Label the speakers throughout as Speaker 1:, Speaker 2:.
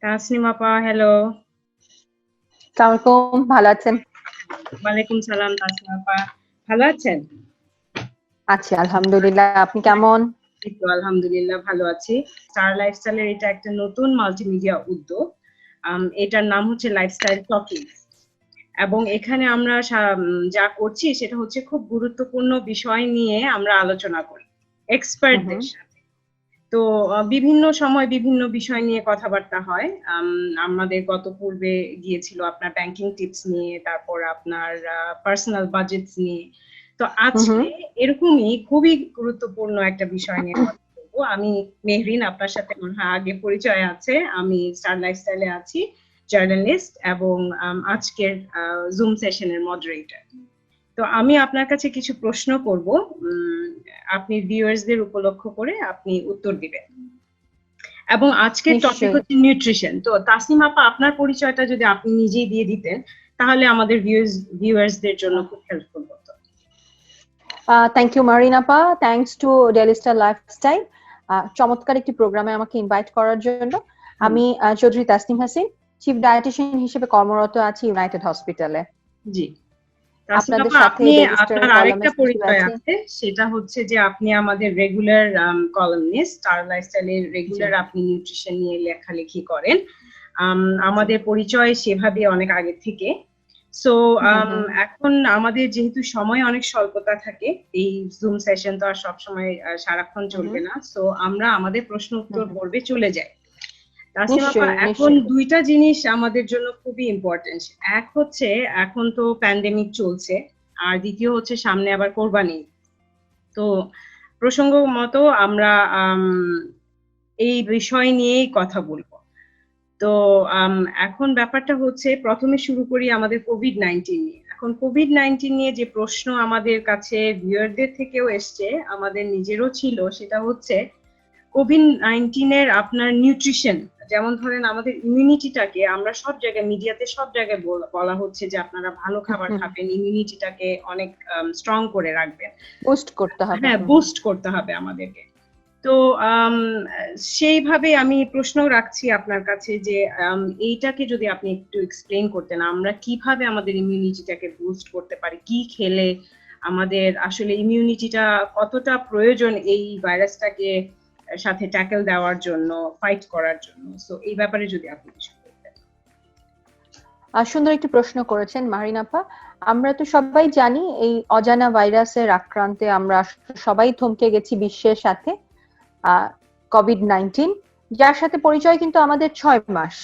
Speaker 1: তাসনিম আপা, হ্যালো।
Speaker 2: আসসালামু আলাইকুম, ভালো আছেন?
Speaker 1: ওয়ালাইকুম সালাম তাসনিম আপা। ভালো আছেন?
Speaker 2: আছি আলহামদুলিল্লাহ। আপনি কেমন?
Speaker 1: এই তো আলহামদুলিল্লাহ ভালো আছি। স্টার লাইফস্টাইলের এটা একটা নতুন মাল্টিমিডিয়া উদ্যোগ। এটার নাম হচ্ছে লাইফস্টাইল টকিং। এবং এখানে আমরা যা করছি সেটা হচ্ছে খুব গুরুত্বপূর্ণ বিষয় নিয়ে আমরা আলোচনা করি এক্সপার্টদের সাথে। তো বিভিন্ন সময় বিভিন্ন বিষয় নিয়ে কথাবার্তা হয়। আমাদের গত পূর্বে গিয়েছিল আপনার ব্যাংকিং টিপস নিয়ে, তারপর আপনার পার্সোনাল বাজেটস নিয়ে। তো আজকে এরকমই খুবই গুরুত্বপূর্ণ একটা বিষয় নিয়ে কথা বলবো। আমি মেহরিন, আপনার সাথে মনে হয় আগে পরিচয় আছে। আমি স্টার লাইফস্টাইলে আছি, জার্নালিস্ট এবং আজকের জুম সেশনের মডারেটর। তো আমি আপনার কাছে কিছু প্রশ্ন করব, আপনি ভিউয়ার্সদের উপলক্ষ করে আপনি উত্তর দিবেন। এবং আজকের টপিক
Speaker 2: নিশ্চয়ই।
Speaker 1: হচ্ছে নিউট্রিশন। তো তাসনিম আপা, আপনার পরিচয়টা যদি আপনি নিজেই দিয়ে দিতেন তাহলে আমাদের ভিউয়ার্সদের জন্য খুব হেল্পফুল হতো।
Speaker 2: থ্যাংক ইউ মারিন আপা, thanks to daily star lifestyle চমৎকার একটি প্রোগ্রামে আমাকে ইনভাইট করার জন্য। আমি চৌধুরী তাসনিম হাসিন, চিফ ডায়েটিশিয়ান হিসেবে কর্মরত আছি ইউনাইটেড হসপিটালে।
Speaker 1: জি,
Speaker 2: আপনাদের সাথে ডেইলি স্টার
Speaker 1: আপনার আরেকটা
Speaker 2: কলামিস্ট হিসেবে
Speaker 1: পরিচয়
Speaker 2: আছি।
Speaker 1: আছে, সেটা হচ্ছে যে আপনি আমাদের রেগুলার কলামনিস্ট। স্টার লাইফস্টাইলের রেগুলার আপনি নিউট্রিশন নিয়ে লেখালেখি করেন। আমাদের পরিচয় সেভাবে অনেক আগে থেকে। সো এখন আমাদের যেহেতু সময় অনেক স্বল্পতা থাকে, এই জুম সেশন তো আর সবসময় সারাক্ষণ চলবে না। সো আমরা আমাদের প্রশ্ন উত্তর পর্বে চলে যাই। তাসনিম আপা, এখন দুইটা জিনিস আমাদের জন্য খুবই ইম্পর্টেন্ট। এক হচ্ছে এখন তো প্যান্ডেমিক চলছে, আর দ্বিতীয় হচ্ছে সামনে আবার কোরবানি। তো প্রসঙ্গ মতো আমরা এই বিষয় নিয়েই কথা বলবো। তো এখন ব্যাপারটা হচ্ছে, প্রথমে শুরু করি আমাদের কোভিড-19 নিয়ে। এখন কোভিড-19 নিয়ে যে প্রশ্ন আমাদের কাছে ভিউয়ারদের থেকেও এসছে, আমাদের নিজেরও ছিল, সেটা হচ্ছে কোভিড-19 এর আপনার নিউট্রিশন। যেমন ধরেন আমাদের ইমিউনিটিটাকে আমরা সব জায়গায়, মিডিয়াতে সব জায়গায় বলা হচ্ছে যে আপনারা ভালো খাবার খাবেন, ইমিউনিটিটাকে অনেক স্ট্রং করে রাখবেন,
Speaker 2: বুস্ট করতে হবে।
Speaker 1: হ্যাঁ, বুস্ট করতে হবে আমাদেরকে। তো সেইভাবে আমি প্রশ্ন রাখছি আপনার কাছে যে এইটাকে যদি আপনি একটু এক্সপ্লেইন করতেন, আমরা কিভাবে আমাদের ইমিউনিটিটাকে বুস্ট করতে পারি, কি খেলে আমাদের আসলে ইমিউনিটিটা কতটা প্রয়োজন এই ভাইরাসটাকে সাথে ট্যাকেল দেওয়ার জন্য, ফাইট করার জন্য। সো এই ব্যাপারে যদি আপনি কিছু বলতেন।
Speaker 2: সুন্দর একটি প্রশ্ন করেছেন মারিন আপা। আমরা তো সবাই জানি এই অজানা ভাইরাসের আক্রান্তে আমরা সবাই থমকে গেছি বিশ্বের সাথে। কোভিড-19 যার সাথে পরিচয় কিন্তু আমাদের 6 মাস।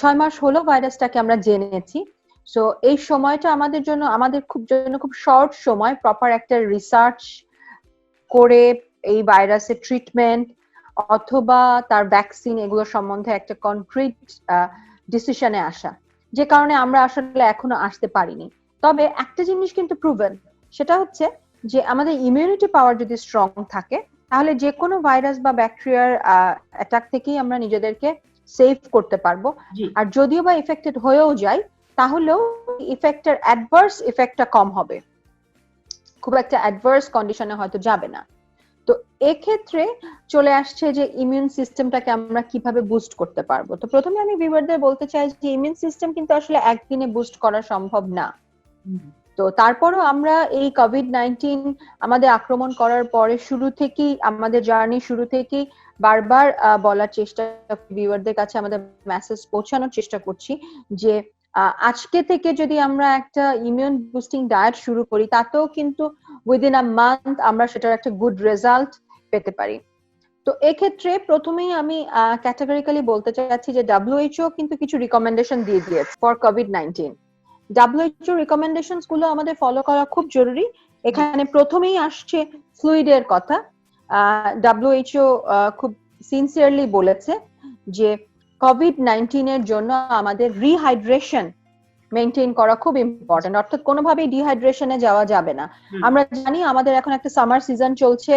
Speaker 2: 6 মাস হলো ভাইরাসটাকে আমরা জেনেছি। সো এই সময়টা আমাদের খুব শর্ট সময়, প্রপার একটা রিসার্চ করে এই ভাইরাসের ট্রিটমেন্ট অথবা তার ভ্যাকসিন এগুলো সম্বন্ধে একটা কনক্রিট ডিসিশনে আসা, যে কারণে আমরা আসলে এখনো আসতে পারিনি। তবে একটা জিনিস কিন্তু প্রুভেন, সেটা হচ্ছে যে আমাদের ইমিউনিটি পাওয়ার যদি স্ট্রং থাকে তাহলে যে কোনো ভাইরাস বা ব্যাকটেরিয়ার অ্যাটাক থেকেই আমরা নিজেদেরকে সেভ করতে পারবো। আর যদিও বা ইফেক্টেড হয়েও যাই, তাহলেও ইফেক্টের অ্যাডভার্স ইফেক্টটা কম হবে, খুব একটা অ্যাডভার্স কন্ডিশনে হয়তো যাবে না। তো এক্ষেত্রে চলে আসছে যে ইমিউন সিস্টেমটাকে আমরা কিভাবে বুস্ট করতে পারবো। তো প্রথমে আমি ভিউয়ারদের বলতে চাই যে ইমিউন সিস্টেম কিন্তু আসলে একদিনে বুস্ট করা সম্ভব না। তো তারপরও আমরা এই কোভিড-19 আমাদের আক্রমণ করার পরে আমাদের জার্নি শুরু থেকেই বারবার বলার চেষ্টা, ভিউয়ারদের কাছে আমাদের মেসেজ পৌঁছানোর চেষ্টা করছি যে আজকে থেকে যদি আমরা একটা ইমিউন বুস্টিং ডায়েট শুরু করি, তাতেও কিন্তু উইদিন আ মান্থ আমরা সেটার একটা গুড রেজাল্ট পেতে পারি। তো এক্ষেত্রে প্রথমেই আমি ক্যাটাগরিক্যালি বলতে চাচ্ছি যে WHO কিন্তু কিছু রিকমেন্ডেশন দিয়ে দিয়েছে ফর কোভিড-19। WHO রিকমেন্ডেশনস গুলো আমাদের ফলো করা খুব জরুরি। এখানে প্রথমেই আসছে ফ্লুইডের কথা। WHO খুব সিনসিয়ারলি বলেছে যে কোভিড-19 এর জন্য আমাদের রিহাইড্রেশন মেইনটেইন করা খুব ইম্পর্টেন্ট, অর্থাৎ কোনোভাবেই ডিহাইড্রেশনে যাওয়া যাবে না। আমরা জানি আমাদের এখন একটা সামার সিজন চলছে,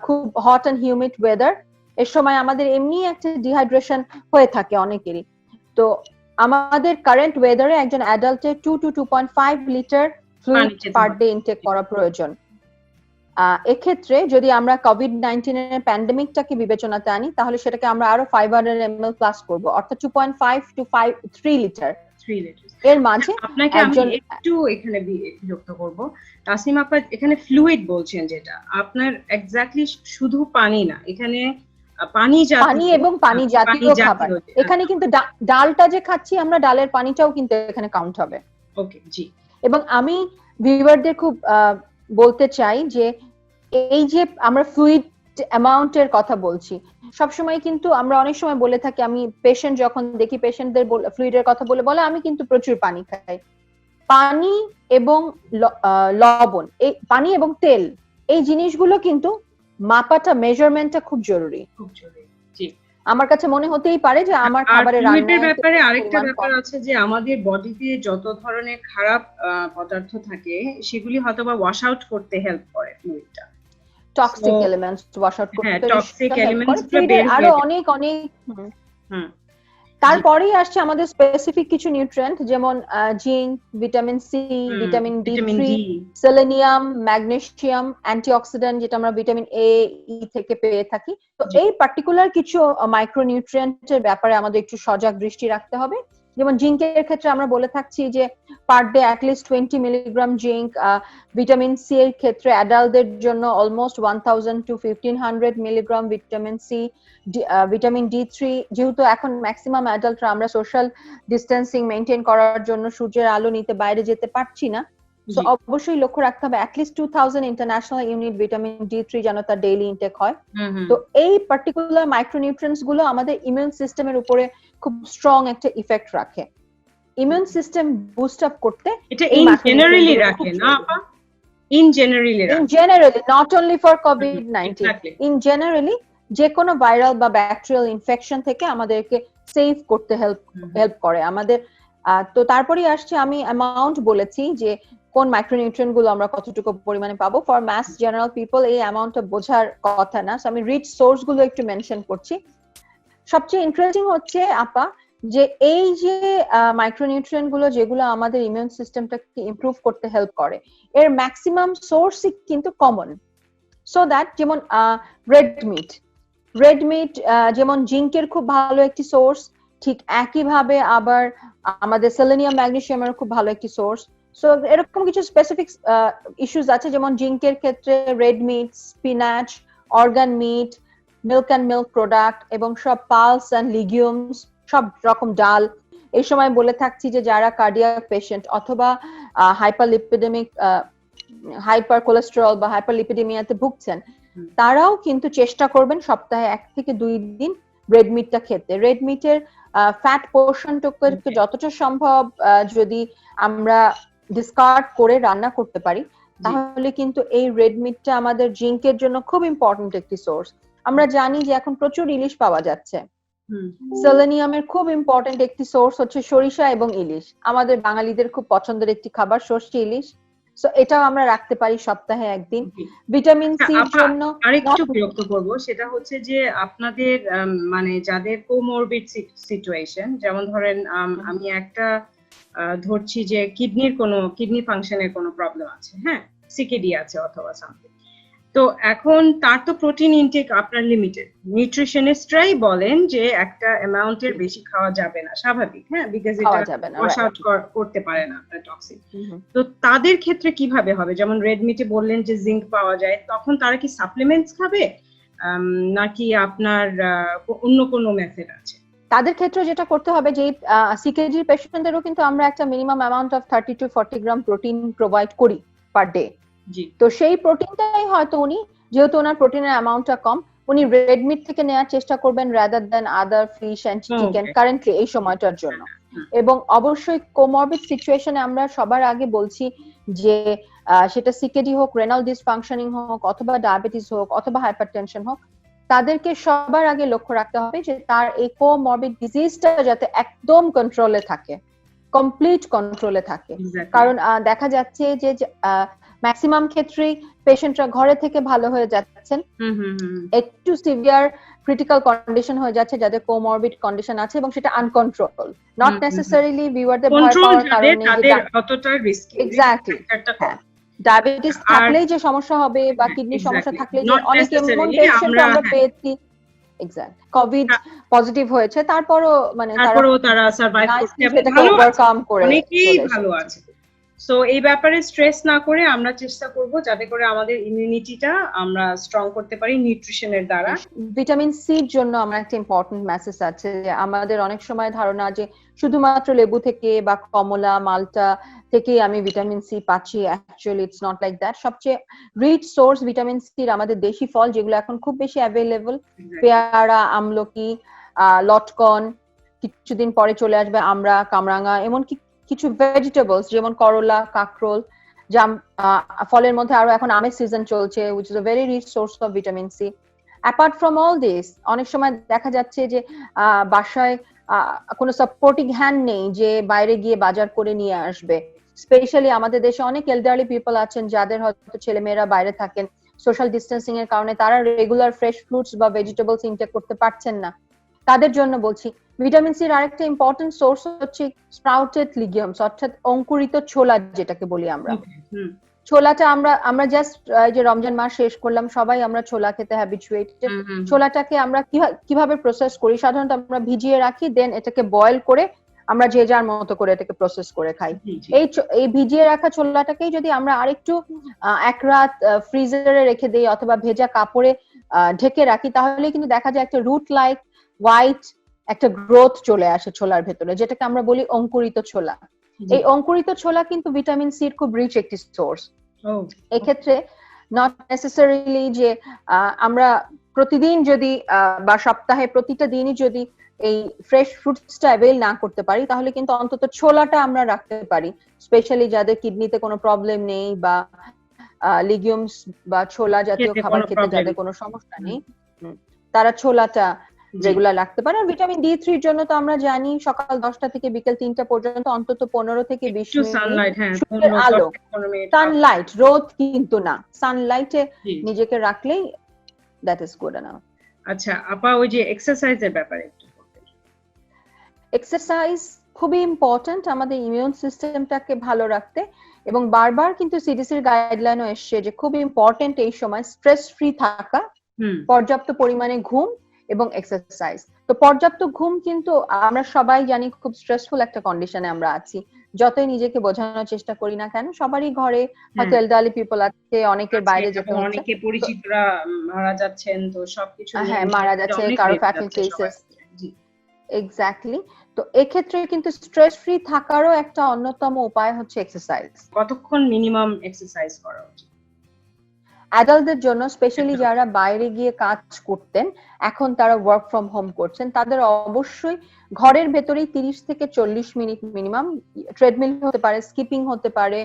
Speaker 2: খুব হট এন্ড হিউমিড ওয়েদার। এর সময় আমাদের এমনি একটা ডিহাইড্রেশন হয়ে থাকে অনেকেরই। তো আমাদের কারেন্ট ওয়েদারে একজন অ্যাডাল্টের 2 to 2.5 litre fluid per day intake করা প্রয়োজন। এক্ষেত্রে যদি আমরা কোভিড-19 এর প্যান্ডেমিকটাকে বিবেচনাতে আনি তাহলে সেটাকে আমরা আরো 500 ml প্লাস করব, অর্থাৎ 2.5 to 3 লিটার। এর মাঝে
Speaker 1: আপনাকে আমি একটু এখানে বিরক্ত করব, তাসনিম আপা এখানে ফ্লুইড বলছেন, যেটা আপনার এক্স্যাক্টলি শুধু পানি না, এখানে পানি
Speaker 2: এবং পানি জাতীয় খাবার। এখানে কিন্তু ডালটা যে খাচ্ছি আমরা, ডালের পানিটাও কিন্তু এখানে কাউন্ট হবে।
Speaker 1: ওকে, জি।
Speaker 2: এবং আমি ভিউয়ারদের খুব বলতে চাই যে এই যে আমরা ফ্লুইড অ্যামাউন্টের কথা বলছি, সবসময় কিন্তু আমরা অনেক সময় বলে থাকি, আমি পেশেন্ট যখন দেখি পেশেন্টদের ফ্লুইডের কথা বলে আমি কিন্তু প্রচুর পানি খাই। পানি এবং লবণ, এই পানি এবং তেল, এই জিনিসগুলো কিন্তু মাপাটা, মেজারমেন্টটা খুব জরুরি।
Speaker 1: জি,
Speaker 2: আমার কাছে মনে হতেই পারে যে আমার খাবারের রান্নার
Speaker 1: ব্যাপারে আরেকটা ব্যাপার আছে যে আমাদের বডিতে যত ধরনের খারাপ পদার্থ থাকে সেগুলি হয়তোবা ওয়াশ আউট করতে হেল্প করে ফ্লুইডটা।
Speaker 2: টক্সিক এলিমেন্টস ওয়াশ আউট করতে,
Speaker 1: টক্সিক এলিমেন্টস
Speaker 2: আরো অনেক তারপরেই আসছে আমাদের স্পেসিফিক কিছু নিউট্রিয়েন্ট, যেমন zinc, vitamin C, vitamin D3, selenium, magnesium, antioxidant যেটা আমরা ভিটামিন এ, ই থেকে পেয়ে থাকি। তো এই পার্টিকুলার কিছু মাইক্রোনিউট্রিয়েন্টের ব্যাপারে আমাদের একটু সজাগ দৃষ্টি রাখতে হবে। যেমন জিঙ্কের ক্ষেত্রে আমরা বলে থাকছি যে per day at least 20 milligram zinc. Vitamin C এর ক্ষেত্রে অ্যাডাল্টদের জন্য almost 1000 to 1500 milligram vitamin C. Vitamin D three, যেহেতু এখন ম্যাক্সিমাম অ্যাডাল্টরা আমরা সোশ্যাল ডিস্টেন্সিং মেনটেন করার জন্য সূর্যের আলো নিতে বাইরে যেতে পারছি না, তো অবশ্যই লক্ষ্য রাখতে হবে at least 2000 international unit vitamin D3 যেন তার ডেইলি ইনটেক হয়। তো এই পার্টিকুলার মাইক্রোনিউট্রিয়েন্টস গুলো আমাদের ইমিউন সিস্টেমের উপরে খুব স্ট্রং একটা ইফেক্ট রাখে। ইমিউন সিস্টেম বুস্ট আপ করতে
Speaker 1: এটা ইন জেনারেলি রাখে না আপা? In generally
Speaker 2: not only for COVID-19, in generally যে কোনো ভাইরাল বা ব্যাকটেরিয়াল ইনফেকশন থেকে আমাদেরকে সেভ করতে হেল্প করে আমাদের। তো তারপরেই আসছে, আমি অ্যামাউন্ট বলেছি যে কোন মাইক্রোনিউট্রিয়েন্ট গুলো আমরা কতটুকু পরিমাণে পাবো। ফর মাস জেনারেল পিপল এই অ্যামাউন্টটা বোঝার কথা না, আমি রিচ সোর্স গুলো একটু মেনশন করছি। সবচেয়ে ইন্টারেস্টিং হচ্ছে আপা যে এই যে মাইক্রোনিউট্রিয়েন্ট গুলো যেগুলো আমাদের ইমিউন সিস্টেমটাকে ইমপ্রুভ করতে হেল্প করে, এর ম্যাক্সিমাম সোর্সই কিন্তু কমন। সো দ্যাট যেমন রেড মিট যেমন জিঙ্কের খুব ভালো একটি সোর্স, ঠিক একইভাবে আবার আমাদের সেলেনিয়াম, ম্যাগনেসিয়ামের খুব ভালো একটি সোর্স। সো এরকম কিছু স্পেসিফিক ইস্যুস আছে, যেমন জিঙ্কের ক্ষেত্রে red meat, spinach, organ meat, milk and milk product এবং সব পালস অ্যান্ড লিগিউমস, সব রকম ডাল। এই সময় বলে থাকছি যে যারা কার্ডিয়াক পেশেন্ট অথবা হাইপারলিপিডেমিক, হাইপার কোলেস্টেরল বা হাইপারলিপিডেমিয়াতে ভুগছেন, তারাও কিন্তু চেষ্টা করবেন সপ্তাহে 1 থেকে 2 দিন রেড মিটটা খেতে। রেড মিটের ফ্যাট পোর্শনটুকুকে যতটা সম্ভব যদি আমরা ডিসকার্ড করে রান্না করতে পারি, তাহলে কিন্তু এই রেড মিটটা আমাদের জিঙ্কের জন্য খুব ইম্পর্টেন্ট একটি সোর্স। আমরা জানি যে এখন প্রচুর ইলিশ পাওয়া যাচ্ছে, সেলেনিয়ামের খুব ইম্পর্টেন্ট একটি সোর্স হচ্ছে সরিষা এবং ইলিশ। আমাদের বাঙালিদের খুব পছন্দের একটি খাবার সর্ষে ইলিশ, সো এটাও আমরা রাখতে পারি সপ্তাহে 1 দিন। ভিটামিন সি এর জন্য
Speaker 1: আরেকটু বিরক্ত করব, সেটা হচ্ছে যে আপনাদের মানে যাদের কোমরবিড সিচুয়েশন, যেমন ধরেন আমি একটা ধরছি যে কিডনি ফাংশনের কোনো প্রবলেম আছে, হ্যাঁ, সিকেডি আছে অথবা সামথিং, তো এখন তার তো প্রোটিন ইনটেক আপনার লিমিটেড। নিউট্রিশনিস্টরাই বলেন যে একটা অ্যামাউন্টের বেশি খাওয়া যাবে না, স্বাভাবিক, হ্যাঁ, বিকজ এটা ওয়াশ আউট করতে পারে না আপনার টক্সিন। তো তাদের ক্ষেত্রে কিভাবে হবে? যেমন রেড মিটে বললেন যে জিঙ্ক পাওয়া যায়, তখন তারা কি সাপ্লিমেন্টস খাবে নাকি আপনার অন্য কোনো মেথড আছে?
Speaker 2: তাদের ক্ষেত্রে যেটা করতে হবে যে সিকেডি পেশেন্টদেরও কিন্তু আমরা একটা minimum amount of 30 to 40 gram protein provide করি পার ডে। তো সেই প্রোটিনটাই হয়তো উনি, যেহেতু ওনার প্রোটিনের অ্যামাউন্টটা কম, উনি রেড মিট থেকে নেওয়ার চেষ্টা করবেন rather than other fish and chicken currently এই সময়টার জন্য। এবং অবশ্যই কোমরবিড সিচুয়েশনে আমরা সবার আগে বলছি যে সেটা সিকেডি হোক, রেনাল ডিসফাংশনিং হোক, অথবা ডায়াবেটিস হোক, অথবা হাইপারটেনশন হোক, তাদেরকে সবার আগে লক্ষ্য রাখতে হবে যে তার এই কোমরবিড ডিজিজটা যাতে একদম কন্ট্রোলে থাকে, কমপ্লিট কন্ট্রোলে থাকে। কারণ দেখা যাচ্ছে যে ম্যাক্সিমাম ক্ষেত্রেই পেশেন্টরা ঘরে থেকে ভালো হয়ে যাচ্ছেন, একটু সিভিয়ার ক্রিটিক্যাল কন্ডিশন হয়ে যাচ্ছে যাদের কোমরবিড কন্ডিশন আছে, এবং সেটা আনকন্ট্রোল, নট নেসেসারিলি ভিউয়ারদের ভয় পাওয়ার কারণে,
Speaker 1: তাদের অতটা রিস্কি,
Speaker 2: এক্স্যাক্টলি ডায়াবেটিস
Speaker 1: আর
Speaker 2: থাকলেই যে সমস্যা হবে বা কিডনির সমস্যা
Speaker 1: এক্স্যাক্টলি,
Speaker 2: থাকলেই যে
Speaker 1: নট
Speaker 2: অনেক এমন
Speaker 1: নেসেসারিলি
Speaker 2: পেশেন্ট
Speaker 1: আমরা,
Speaker 2: আমরা
Speaker 1: হ্যাঁ,
Speaker 2: পেয়েছি এক্স্যাক্ট কোভিড পজিটিভ হয়েছে, তারপরও মানে তারা
Speaker 1: তারপরেও তারা সার্ভাইভ করছে
Speaker 2: নাইসলি
Speaker 1: এবং
Speaker 2: সেটাকে
Speaker 1: ভালো আছে,
Speaker 2: ওভারকাম করে
Speaker 1: অনেকেই
Speaker 2: চলে
Speaker 1: ভালো
Speaker 2: এসেছে।
Speaker 1: আছে। সো এই ব্যাপারে স্ট্রেস না করে আমরা চেষ্টা করব যাতে করে আমাদের ইমিউনিটিটা আমরা স্ট্রং করতে পারি নিউট্রিশনের দ্বারা।
Speaker 2: ভিটামিন সির জন্য আমার একটা ইম্পর্টেন্ট মেসেজ আছে যে আমাদের অনেক সময় ধারণা যে শুধুমাত্র লেবু থেকে বা কমলা মালটা থেকে আমি ভিটামিন সি পাচ্ছি, actually it's not like that. সবচেয়ে রিচ সোর্স ভিটামিন সির আমাদের দেশি ফল, যেগুলো এখন খুব বেশি অ্যাভেলেবল, পেয়ারা, আমলকি, লটকন, কিছুদিন পরে চলে আসবে আমরা, কামরাঙা, এমনকি কিছু ভেজিটেবলস যেমন করলা, কাঁকরোল, জাম, ফলের মধ্যে আরো এখন আমের সিজন চলছে, which is a very rich source of vitamin C. Apart from all this, অনেক সময় দেখা যাচ্ছে যে বাসায় কোনো সাপোর্টিং হ্যান্ড নেই যে বাইরে গিয়ে বাজার করে নিয়ে আসবে। স্পেশালি আমাদের দেশে অনেক এলডারলি পিপল আছেন যাদের হয়তো ছেলেমেয়েরা বাইরে থাকেন, সোশ্যাল ডিস্টেন্সিং এর কারণে তারা রেগুলার ফ্রেশ ফ্রুটস বা ভেজিটেবলস ইনটেক করতে পারছেন না। তাদের জন্য বলছি ভিটামিন সির আরেকটা ইম্পর্টেন্ট সোর্স হচ্ছে স্প্রাউটেড লিগিউমস, অর্থাৎ অঙ্কুরিত ছোলা যেটাকে বলি আমরা। ছোলাটা আমরা জাস্ট যে রমজান মাস শেষ করলাম, সবাই আমরা ছোলা খেতে হ্যাবিচুয়েটেড। ছোলাটাকে আমরা কিভাবে প্রসেস করি, সাধারণত আমরা ভিজিয়ে রাখি, দেন এটাকে বয়েল করে আমরা যে যার মতো করে এটাকে প্রসেস করে খাই। এই ভিজিয়ে রাখা ছোলাটাকেই যদি আমরা আরেকটু এক রাত ফ্রিজারে রেখে দিই অথবা ভেজা কাপড়ে ঢেকে রাখি, তাহলে কিন্তু দেখা যায় একটা রুট লাইক হোয়াইট একটা গ্রোথ চলে আসে ছোলার ভেতরে, যেটাকে আমরা বলি অঙ্কুরিত ছোলা। এই অঙ্কুরিত ছোলা কিন্তু ভিটামিন সির খুব রিচ একটি সোর্স। এক্ষেত্রে নট নেসেসারিলি যে আমরা প্রতিদিন যদি বা সপ্তাহে প্রতিটা দিনই যদি এই ফ্রেশ ফ্রুটসটা অ্যাভেল না করতে পারি, তাহলে কিন্তু অন্তত ছোলাটা আমরা রাখতে পারি। স্পেশালি যাদের কিডনিতে কোনো প্রবলেম নেই বা লিগিউমস বা ছোলা জাতীয় খাবার খেতে যাদের কোনো সমস্যা নেই, তারা ছোলাটা রেগুলার রাখতে পারে। আর ভিটামিন ডি3 এর জন্য তো আমরা জানি সকাল 10টা থেকে বিকেল 3টা পর্যন্ত অন্তত 15 থেকে 20 মিনিট সূর্যের আলো, সানলাইট, রোদ কিন্তু না, সানলাইটে নিজেকে রাখলেই দ্যাট ইজ গুড এনাফ।
Speaker 1: আচ্ছা আপা, ওই যে এক্সারসাইজের ব্যাপারে একটু বলবেন।
Speaker 2: এক্সারসাইজ খুবই ইম্পর্টেন্ট আমাদের ইমিউন সিস্টেমটাকে ভালো রাখতে, এবং বারবার কিন্তু সিডিসির গাইডলাইনও এসছে যে খুব ইম্পর্টেন্ট এই সময় স্ট্রেস ফ্রি থাকা, পর্যাপ্ত পরিমাণে ঘুম এবং এক্সারসাইজ। তো পর্যাপ্ত ঘুম কিন্তু আমরা সবাই জানি খুব স্ট্রেসফুল একটা কন্ডিশনে আমরা আছি, যতই নিজেকে বোঝানোর চেষ্টা করি না কেন। সবারই ঘরে হয়তো এলডারলি পিপল আছে, অনেকের বাইরে যেতে হচ্ছে,
Speaker 1: অনেকে পরিচিতরা মারা যাচ্ছেন, তো সবকিছু
Speaker 2: হ্যাঁ মারা যাচ্ছে, কারো ফ্যাটি কেসেস, এক্স্যাক্টলি। তো এক্ষেত্রে কিন্তু স্ট্রেস ফ্রি থাকারও একটা অন্যতম উপায় হচ্ছে এক্সারসাইজ।
Speaker 1: কতক্ষণ মিনিমাম এক্সারসাইজ করা উচিত
Speaker 2: অ্যাডাল্টদের জন্য? স্পেশালি যারা বাইরে গিয়ে কাজ করতেন, এখন তারা ওয়ার্ক ফ্রম হোম করছেন, তাদের অবশ্যই ঘরের ভেতরেই 30 থেকে 40 মিনিট মিনিমাম, ট্রেডমিল হতে পারে, স্কিপিং হতে পারে,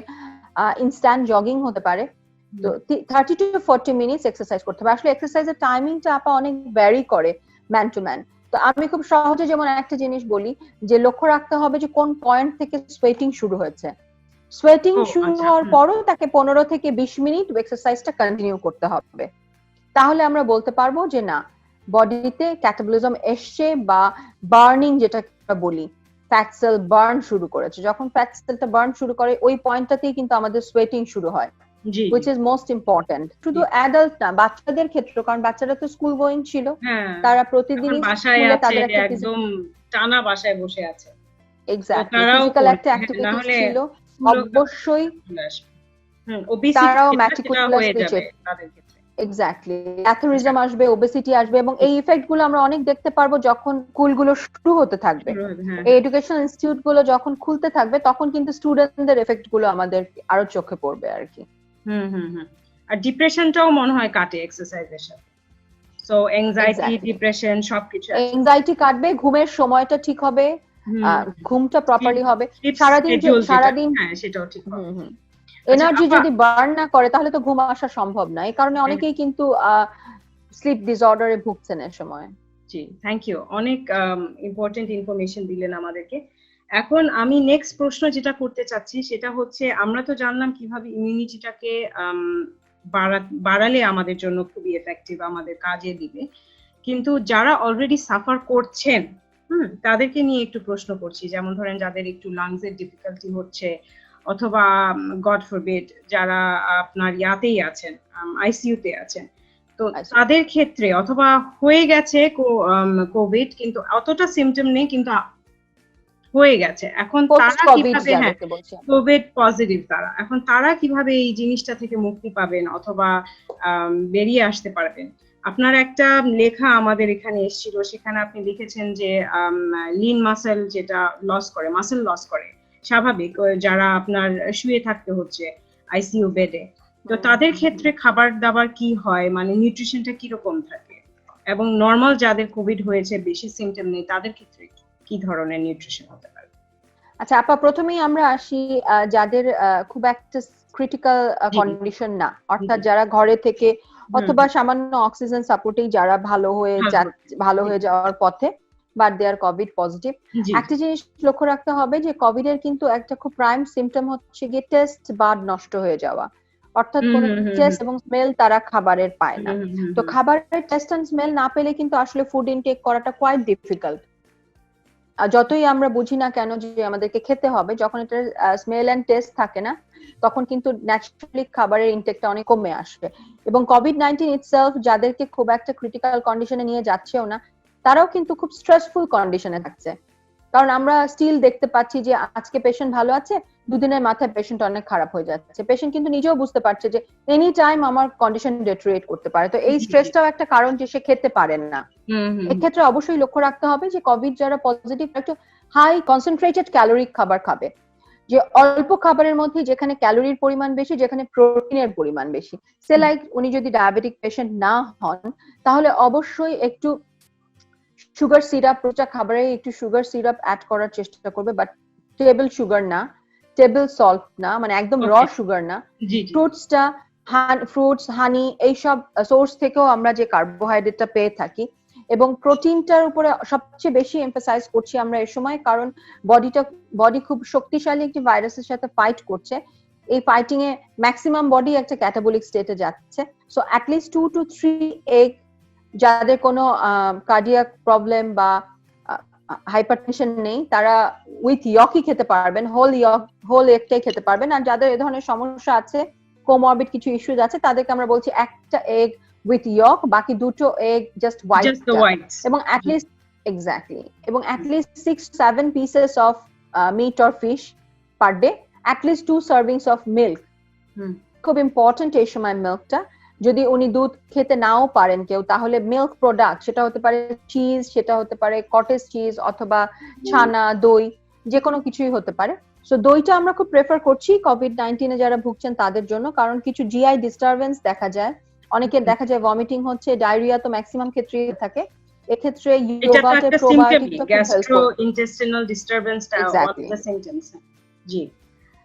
Speaker 2: ইনস্ট্যান্ট জগিং হতে পারে, তো 30 to 40 মিনিটস এক্সারসাইজ করতে হবে। আসলে এক্সারসাইজের টাইমিংটা আপা অনেক ভ্যারি করে ম্যান টু ম্যান। তো আমি খুব সহজে যেমন একটা জিনিস বলি যে লক্ষ্য রাখতে হবে যে কোন পয়েন্ট থেকে সোয়েটিং শুরু হয়েছে। সোয়েটিং শুরু হওয়ার পরও তাকে 15 থেকে 20 মিনিট এক্সারসাইজটা কন্টিনিউ করতে হবে। তাহলে আমরা বলতে পারবো যে না, বডিতে ক্যাটাবলিজম এসছে বা বার্নিং যেটা বলি, ফ্যাট সেল বার্ন শুরু করেছে। যখন ফ্যাট সেলটা বার্ন শুরু করে ওই পয়েন্টটাতেই কিন্তু আমাদের সোয়েটিং শুরু হয়, which is most important। শুধু অ্যাডাল্ট না, বাচ্চাদের ক্ষেত্রে, কারণ বাচ্চারা তো স্কুল গোয়িং ছিল, তারা প্রতিদিনই
Speaker 1: স্কুলে তাদের একটা একদম টানা বাসায় বসে আছে,
Speaker 2: এক্স্যাক্টলি ফিজিক্যাল একটা অ্যাক্টিভিটি ছিল, অবশ্যই তারাও ম্যাটিকুলাসলি এক্স্যাক্টলি অ্যাথরিজম আসবে, ওবেসিটি আসবে, এবং এই ইফেক্ট গুলো আমরা অনেক দেখতে পারবো যখন স্কুলগুলো শুরু হতে থাকবে, এই এডুকেশনাল ইনস্টিটিউট গুলো যখন খুলতে থাকবে, তখন কিন্তু স্টুডেন্টদের এফেক্ট গুলো আমাদের আরো চোখে পড়বে আর কি।
Speaker 1: আর ডিপ্রেশনটাও মনে হয় কাটে এক্সারসাইজের সাথে। সো অ্যাংজাইটি, ডিপ্রেশন সবকিছু,
Speaker 2: অ্যাংজাইটি কাটবে, ঘুমের সময়টা ঠিক হবে, ঘুমটা প্রপারলি হবে, সারাদিন
Speaker 1: হ্যাঁ সেটাও ঠিক হবে।
Speaker 2: এনার্জি যদি বার্ন না করে তাহলে তো ঘুম আসা সম্ভব না। এই কারণে অনেকেই কিন্তু স্লিপ ডিসঅর্ডারে ভুগছেন এই সময়।
Speaker 1: জি, থ্যাংক ইউ, অনেক ইম্পর্টেন্ট ইনফরমেশন দিলেন আমাদেরকে। এখন আমি নেক্সট প্রশ্ন যেটা করতে চাচ্ছি সেটা হচ্ছে, আমরা তো জানলাম কিভাবে ইমিউনিটিটাকে বাড়ালে আমাদের জন্য খুবই এফেক্টিভ, আমাদের কাজে দিবে, কিন্তু যারা অলরেডি সাফার করছেন তাদেরকে নিয়ে একটু প্রশ্ন করছি। যেমন ধরেন যাদের একটু লাংসের ডিফিকাল্টি হচ্ছে, অথবা গড ফরবিড যারা আপনার ইয়াতেই আছেন, আইসিইউতে আছেন, তো তাদের ক্ষেত্রে অথবা হয়ে গেছে কোভিড কিন্তু অতটা সিমটম নেই কিন্তু হয়ে গেছে, এখন তারা কিভাবে, হ্যাঁ কোভিড পজিটিভ তারা, এখন তারা কিভাবে এই জিনিসটা থেকে মুক্তি পাবেন অথবা বেরিয়ে আসতে পারবেন? আপনার একটা লেখা আমাদের এখানে এসেছিল, সেখানে আপনি লিখেছেন যে লিন মাসেল যেটা মাসেল লস করে স্বাভাবিক, যারা আপনার শুয়ে থাকতে হচ্ছে আইসিইউ বেডে, তো তাদের ক্ষেত্রে খাবার দাবার কি হয়, মানে নিউট্রিশনটা কিরকম থাকে, এবং নর্মাল যাদের কোভিড হয়েছে বেশি সিমটম নেই তাদের ক্ষেত্রে কি ধরনের নিউট্রিশন হতে পারে?
Speaker 2: আচ্ছা আপা, প্রথমেই আমরা আসি যাদের খুব একটা ক্রিটিক্যাল কন্ডিশন না, অর্থাৎ যারা ঘরে থেকে অথবা সামান্য অক্সিজেন সাপোর্টেই যারা ভালো হয়ে যাওয়ার পথে, but they are covid positive. একটা জিনিস লক্ষ্য রাখতে হবে যে কোভিড এর কিন্তু একটা খুব প্রাইম সিমটম হচ্ছে গিয়ে টেস্ট বাড নষ্ট হয়ে যাওয়া, অর্থাৎ কোনো টেস্ট এবং স্মেল তারা খাবারের পায় না। তো খাবারের টেস্ট এন্ড স্মেল না পেলে কিন্তু আসলে ফুড ইনটেক করাটা কোয়াইট ডিফিকাল্ট। যতই আমরা বুঝি না কেন যে আমাদেরকে খেতে হবে, যখন এটা স্মেল এন্ড টেস্ট থাকে না তখন কিন্তু ন্যাচারালি খাবারের ইনটেকটা অনেক কমে আসবে। এবং কোভিড-19 ইটসেলফ যাদেরকে খুব একটা ক্রিটিক্যাল কন্ডিশনে নিয়ে যাচ্ছেও না, তারাও কিন্তু খুব স্ট্রেসফুল কন্ডিশনে থাকছে। কারণ আমরা স্টিল দেখতে পাচ্ছি যে আজকে পেশেন্ট ভালো আছে, দুদিনের মাথায় পেশেন্ট অনেক খারাপ হয়ে যাচ্ছে। পেশেন্ট কিন্তু নিজেও বুঝতে পারছে যে এনি টাইম আমার কন্ডিশন ডেটেরিয়েট করতে পারে। তো এই স্ট্রেসটাও একটা কারণ যে সে খেতে পারেন না। এক্ষেত্রে অবশ্যই লক্ষ্য রাখতে হবে যে কোভিড যারা পজিটিভ একটু হাই কনসেন্ট্রেটেড ক্যালোরিক খাবার খাবে, যে অল্প খাবারের মধ্যে যেখানে ক্যালোরির পরিমাণ বেশি, যেখানে প্রোটিনের পরিমাণ বেশি। সে লাইক উনি যদি ডায়াবেটিক পেশেন্ট না হন তাহলে অবশ্যই একটু সুগার সিরাপ, প্রোটা খাবারে একটু সুগার সিরাপ অ্যাড করার চেষ্টা করবে, বাট টেবিল সুগার না, টেবিল সল্ট না, মানে একদম র সুগার না। ফ্রুটস, হানি এইসব সোর্স থেকেও আমরা যে কার্বোহাইড্রেটটা পেয়ে থাকি, এবং প্রোটিনটার উপরে সবচেয়ে বেশি এমফাসাইজ করছি আমরা এই সময়, কারণ বডি খুব শক্তিশালী একটি ভাইরাসের সাথে ফাইট করছে। এই ফাইটিং এ ম্যাক্সিমাম বডি একটা ক্যাটাবলিক স্টেটে যাচ্ছে। সো অ্যাটলিস্ট 2 to 3 এগ, যাদের কোনো কার্ডিয়াক প্রবলেম বা হাইপারটেনশন নেই তারা উইথ ইয়কই খেতে পারবেন, হোল এগটাই খেতে পারবেন। আর যাদের এই ধরনের সমস্যা আছে, কোমরবিড কিছু ইস্যুজ আছে, তাদেরকে আমরা বলছি একটা এগ উইথ ইয়ক, বাকি দুটো এগ জাস্ট হোয়াইট, এবং অ্যাটলিস্ট এক্স্যাক্টলি, এবং at least 6-7 pieces of meat or fish per day, at least 2 servings of milk. খুব ইম্পর্টেন্ট এই সময় মিল্কটা। যদি উনি দুধ খেতে নাও পারেন কেউ, তাহলে মিল্ক প্রোডাক্ট, সেটা হতে পারে চিজ, সেটা হতে পারে কটেজ চিজ, অথবা ছানা, দই, যে কোনো কিছুই হতে পারে। সো দইটা আমরা খুব প্রেফার করছি কোভিড-19 এ যারা ভুগছেন তাদের জন্য, কারণ কিছু জিআই ডিস্টারবেন্স দেখা যায়, অনেকের দেখা যায় ভমিটিং হচ্ছে, ডায়রিয়া তো ম্যাক্সিমাম ক্ষেত্রে থাকে। এক্ষেত্রে ইয়োগার্টের প্রোবায়োটিক
Speaker 1: গ্যাস্ট্রোইন্টেস্টিনাল ডিস্টারবেন্সটা অল দ্য সিম্পটমস। জি,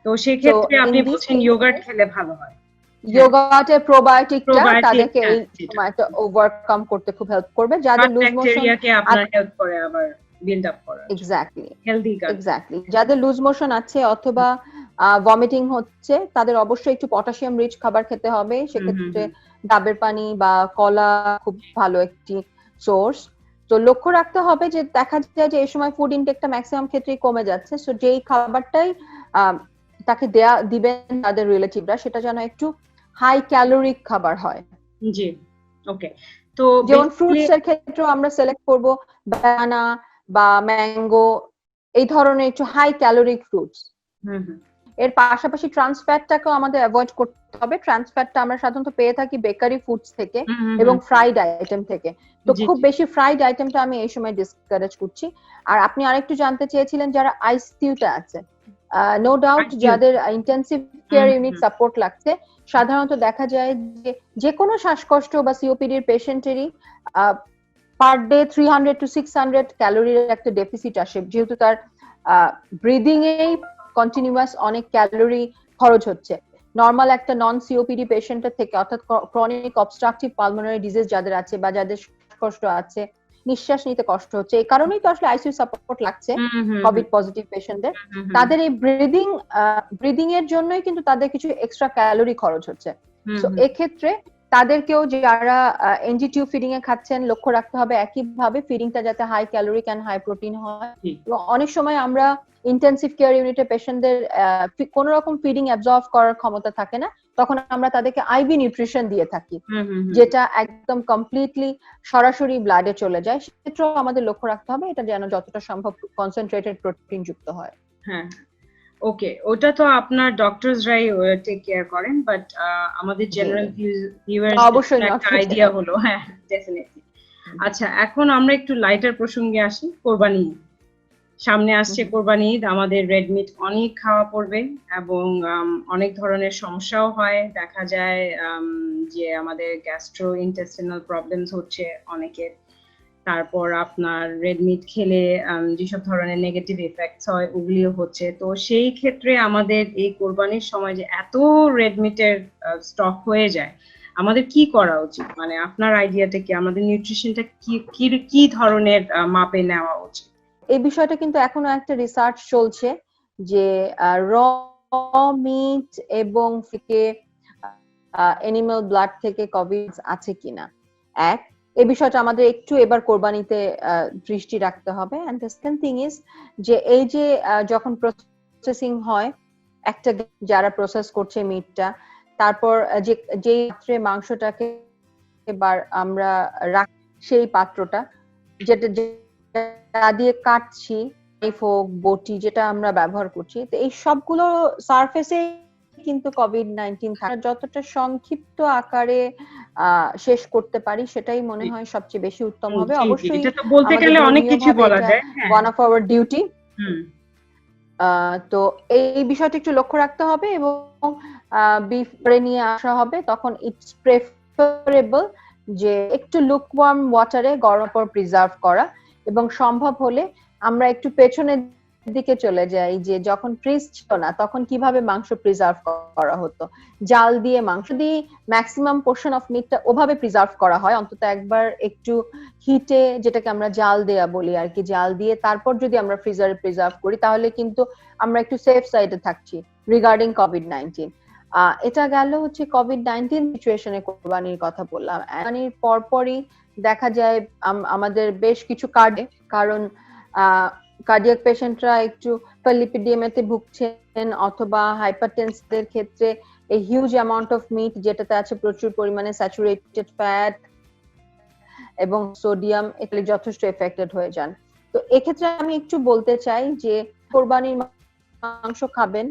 Speaker 1: তো সেই ক্ষেত্রে আপনি বলছেন ইয়োগার্ট খেলে ভালো হয়।
Speaker 2: ইয়োগার্টের প্রোবায়োটিকটা তাদেরকে এই সময়টা ওভারকাম করতে খুব হেল্প করবে, যাদের লুজ মোশন
Speaker 1: ব্যাকটেরিয়াকে আপনার হেল্প করে আবার বিল্ড আপ করা।
Speaker 2: Exactly,
Speaker 1: healthy gut.
Speaker 2: এক্স্যাক্টলি, যাদের লুজ মোশন আছে অথবা ভমিটিং হচ্ছে, তাদের অবশ্যই একটু পটাশিয়াম রিচ খাবার খেতে হবে। সেক্ষেত্রে ডাবের পানি বা কলা খুব ভালো একটি সোর্স। তো লক্ষ্য রাখতে হবে যে দেখা যায় যে এই সময় ফুড ইনটেকটা ম্যাক্সিমাম ক্ষেত্রেই কমে যাচ্ছে। সো যেই খাবারটাই তাকে দিবেন তাদের রিলেটিভরা, সেটা যেন একটু হাই ক্যালোরিক খাবার হয়।
Speaker 1: জি, ওকে। তো
Speaker 2: যেমন ফ্রুটস এর ক্ষেত্রে আমরা সিলেক্ট করব ব্যানানা বা ম্যাঙ্গো, এই ধরনের একটু হাই ক্যালোরিক ফ্রুটস। এর পাশাপাশি ট্রান্স ফ্যাটটাকেও আমাদের অ্যাভয়েড করতে হবে। ট্রান্স ফ্যাটটা আমরা সাধারণত পেয়ে থাকি বেকারি ফুডস থেকে এবং ফ্রাইড আইটেম থেকে। তো খুব বেশি ফ্রাইড আইটেমটা আমি এই সময় ডিসকারেজ করছি। আর আপনি আরেকটু জানতে চেয়েছিলেন যারা আইসিইউতে আছে, নো ডাউট যাদের ইন্টেনসিভ কেয়ার ইউনিট সাপোর্ট লাগছে, সাধারণত দেখা যায় যে কোনো শ্বাসকষ্ট বা সিওপিডির পেশেন্টেরই পার ডে 300 to 600 ক্যালোরির একটা ডেফিসিট আসে, যেহেতু তার ব্রিদিং এই কন্টিনিউয়াস অনেক ক্যালোরি খরচ হচ্ছে। নর্মাল একটা নন সিওপিডি পেশেন্টের থেকে, অর্থাৎ ক্রনিক অবস্ট্রাকটিভ পালমোনারি ডিজিজ যাদের আছে বা যাদের শ্বাসকষ্ট আছে, নিঃশ্বাস নিতে কষ্ট হচ্ছে, এই কারণেই তো আসলে আইসিইউ সাপোর্ট লাগছে কোভিড পজিটিভ পেশেন্টদের। তাদের এই ব্রিদিং এর জন্যই কিন্তু তাদের কিছু এক্সট্রা ক্যালোরি খরচ হচ্ছে। তো এক্ষেত্রে তাদেরকেও যারা NG2 ফিডিং এ খাচ্ছেন লক্ষ্য রাখতে হবে একইভাবে ফিডিংটা যাতে high caloric and high protein হয়। এবং অনেক সময় আমরা ইন্টেনসিভ কেয়ার ইউনিটে পেশেন্টদের কোন রকম ফিডিং অ্যাবজর্ব করার ক্ষমতা থাকে না, তখন আমরা তাদেরকে আইভি নিউট্রিশন দিয়ে থাকি, যেটা একদম কমপ্লিটলি সরাসরি ব্লাডে চলে যায়। সেক্ষেত্রেও আমাদের লক্ষ্য রাখতে হবে এটা যেন যতটা সম্ভব কনসেন্ট্রেটেড প্রোটিন যুক্ত হয়।
Speaker 1: হ্যাঁ, ওকে, ওটা তো আপনার ডক্টরসরাই টেক কেয়ার করেন, বাট আমাদের জেনারেল ভিউয়ার্স
Speaker 2: অবশ্যই
Speaker 1: একটা আইডিয়া হলো। হ্যাঁ, ডেফিনেটলি। আচ্ছা, এখন আমরা একটু লাইটার প্রসঙ্গে আসি। কোরবানি সামনে আসছে, কোরবানি ঈদ, আমাদের রেড মিট অনেক খাওয়া পড়বে এবং অনেক ধরনের সমস্যাও হয়। দেখা যায় যে আমাদের গ্যাস্ট্রো ইন্টেস্টিনাল প্রবলেমস হচ্ছে অনেকের। তারপর আপনার রেড মিট খেলে যেসব ধরনের নেগেটিভ ইফেক্টস হয় ওগুলিও হচ্ছে। তো সেই ক্ষেত্রে আমাদের এই কোরবানির সময় যে এত রেড মিটের স্টক হয়ে যায়, আমাদের কি করা উচিত? মানে আপনার আইডিয়াটা কি, আমাদের নিউট্রিশনটা কি ধরনের মাপে নেওয়া উচিত?
Speaker 2: এই বিষয়টা কিন্তু এখনো একটা রিসার্চ চলছে যে র মিট এবং থেকে অ্যানিমাল ব্লাড থেকে কোভিড আছে কিনা। এই বিষয়টা আমাদের একটু এবার কোরবানিতে দৃষ্টি রাখতে হবে। And the second thing is যে এই যে যখন প্রসেসিং হয়, একটা যারা প্রসেস করছে মিটটা, তারপর যে পাত্রে মাংসটাকে এবার আমরা সেই পাত্রটা যেটা দিয়ে কাটছি, ফোক বটি যেটা আমরা ব্যবহার করছি, তো এই সবগুলো সারফেসে কিন্তু কোভিড-19 থাকে। যতটা সংক্ষিপ্ত আকারে শেষ করতে পারি সেটাই মনে হয় সবচেয়ে বেশি উত্তম হবে। অবশ্যই
Speaker 1: এটা তো বলতে গেলে অনেক কিছু বলা যায়,
Speaker 2: ওয়ান অফ আওয়ার ডিউটি। তো এই বিষয়টা একটু লক্ষ্য রাখতে হবে এবং বিফ নিয়ে আসা হবে, তখন ইটস প্রেফারেবল যে একটু লুকওয়ার্ম ওয়াটারে গরম পর প্রিজার্ভ করা, এবং সম্ভব হলে আমরা একটু পেছনের দিকে চলে যাই যে যখন ফ্রিজ ছিল না তখন কিভাবে মাংস প্রিজার্ভ করা হতো। জাল দিয়ে মাংস দিয়ে ম্যাক্সিমাম পোর্শন অফ মিটটা ওভাবে প্রিজার্ভ করা হয়, অন্তত একবার একটু হিটে, যেটাকে আমরা জাল দেয়া বলি আর কি, জাল দিয়ে তারপর যদি আমরা ফ্রিজারে প্রিজার্ভ করি তাহলে কিন্তু আমরা একটু সেফ সাইডে থাকছি রিগার্ডিং কোভিড-19। এটা গেল হচ্ছে কোভিড-19 সিচুয়েশনে কোরবানির কথা বললাম। কোরবানির পরপরই দেখা যায় আমাদের বেশ কিছু কারণ কার্ডিয়াক পেশেন্টরা একটু লিপিডিয়ামেতে ভুগছেন অথবা হাইপারটেনসিভের ক্ষেত্রে এই হিউজ অ্যামাউন্ট অফ মিট যেটাতে আছে প্রচুর পরিমাণে স্যাচুরেটেড ফ্যাট এবং সোডিয়াম, এগুলি যথেষ্ট এফেক্টেড হয়ে যান। তো এক্ষেত্রে আমি একটু বলতে চাই যে কোরবানির মাংস খাবেন,